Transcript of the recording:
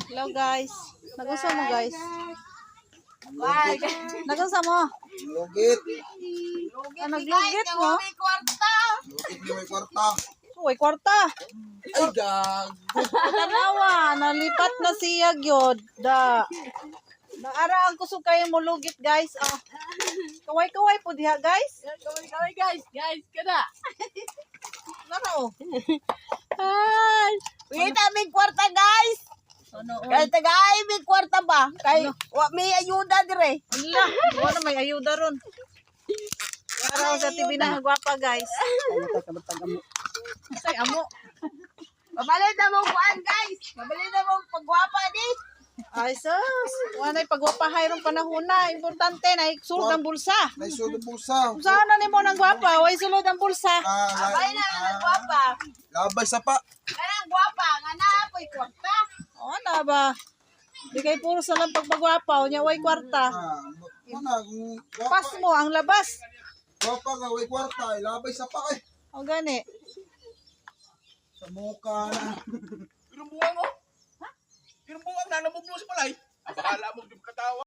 Hello guys. Nagusa mo guys. Bye. Nagusa mo. Lugit. Naglugit mo. Lugit ni may kwarta. Uy, kwarta. Ay, gag. Tanawa, nalipat na siya gyud. Naara ang kusog kayo mo lugit guys. Oh. Kaway-kaway po diha guys. Kaway guys. Guys, kada. Naro. Hi. Wait, may kwarta guys. Ano? Kaya tagay may kwarta ba? Kay may ayuda dire. Ala, wala may ayuda ron. Araw sa TV na gwapa guys. Say amo. Mabalay na mo kuan guys. Mabalay na mo pagwapa di. Ay sus, wala pagwapahay rong panahon na. Importante na sulod ang bulsa. May sulod bulsa. Kung saan na nimo nang gwapa, way sulod ang bulsa. Abay na ang gwapa. Labay sa pa. Kanang gwapa nga naapoy kwarta. O na ba? Di kay puro sa lang pagpagwapa, o niya way kwarta. Kung Pas mo ang labas. wapa nga, way kwarta. Labay sa pa eh. O gani. Sa muka na.